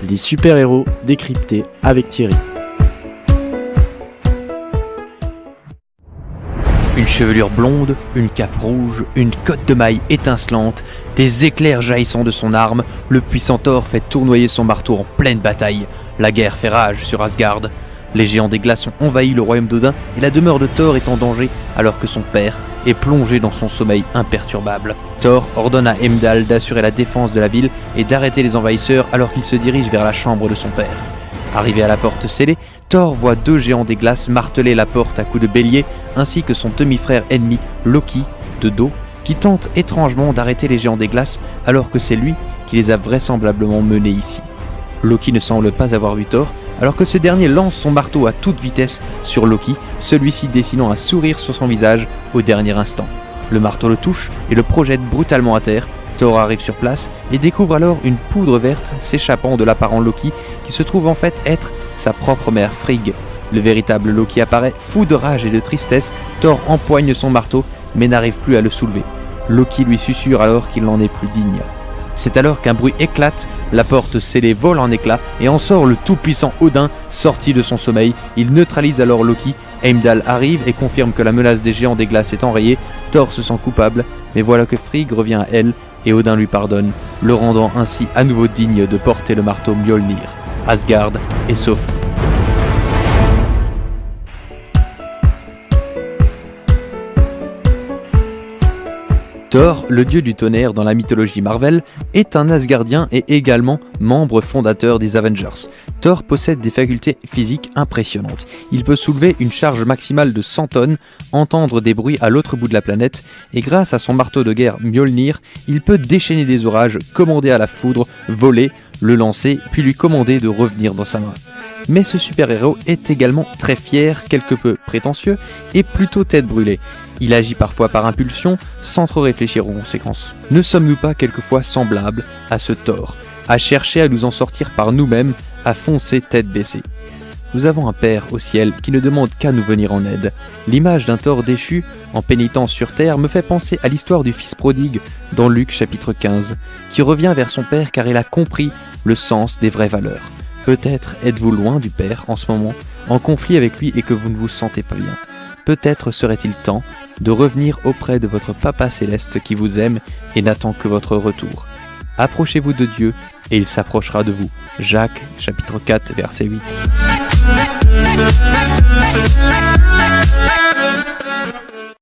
Les super-héros décryptés avec Thierry. Une chevelure blonde, une cape rouge, une cotte de maille étincelante, des éclairs jaillissant de son arme, le puissant Thor fait tournoyer son marteau en pleine bataille. La guerre fait rage sur Asgard. Les géants des glaces ont envahi le royaume d'Odin et la demeure de Thor est en danger alors que son père est plongé dans son sommeil imperturbable. Thor ordonne à Heimdall d'assurer la défense de la ville et d'arrêter les envahisseurs alors qu'il se dirige vers la chambre de son père. Arrivé à la porte scellée, Thor voit deux géants des glaces marteler la porte à coups de bélier, ainsi que son demi-frère ennemi, Loki, de dos, qui tente étrangement d'arrêter les géants des glaces alors que c'est lui qui les a vraisemblablement menés ici. Loki ne semble pas avoir vu Thor, alors que ce dernier lance son marteau à toute vitesse sur Loki, celui-ci dessinant un sourire sur son visage au dernier instant. Le marteau le touche et le projette brutalement à terre. Thor arrive sur place et découvre alors une poudre verte s'échappant de l'apparent Loki qui se trouve en fait être sa propre mère Frigg. Le véritable Loki apparaît, fou de rage et de tristesse. Thor empoigne son marteau mais n'arrive plus à le soulever. Loki lui susurre alors qu'il n'en est plus digne. C'est alors qu'un bruit éclate, la porte scellée vole en éclats et en sort le tout-puissant Odin sorti de son sommeil. Il neutralise alors Loki. Heimdall arrive et confirme que la menace des géants des glaces est enrayée. Thor se sent coupable, mais voilà que Frigg revient à elle et Odin lui pardonne, le rendant ainsi à nouveau digne de porter le marteau Mjolnir. Asgard est sauf. Thor, le dieu du tonnerre dans la mythologie Marvel, est un Asgardien et également membre fondateur des Avengers. Thor possède des facultés physiques impressionnantes. Il peut soulever une charge maximale de 100 tonnes, entendre des bruits à l'autre bout de la planète, et grâce à son marteau de guerre Mjolnir, il peut déchaîner des orages, commander à la foudre, voler, le lancer, puis lui commander de revenir dans sa main. Mais ce super-héros est également très fier, quelque peu prétentieux et plutôt tête brûlée. Il agit parfois par impulsion, sans trop réfléchir aux conséquences. Ne sommes-nous pas quelquefois semblables à ce Thor, à chercher à nous en sortir par nous-mêmes, à foncer tête baissée? Nous avons un Père au ciel qui ne demande qu'à nous venir en aide. L'image d'un Thor déchu, en pénitence sur terre, me fait penser à l'histoire du fils prodigue dans Luc chapitre 15, qui revient vers son Père car il a compris le sens des vraies valeurs. Peut-être êtes-vous loin du Père en ce moment, en conflit avec lui et que vous ne vous sentez pas bien. Peut-être serait-il temps de revenir auprès de votre Papa Céleste qui vous aime et n'attend que votre retour. Approchez-vous de Dieu et il s'approchera de vous. Jacques chapitre 4 verset 8.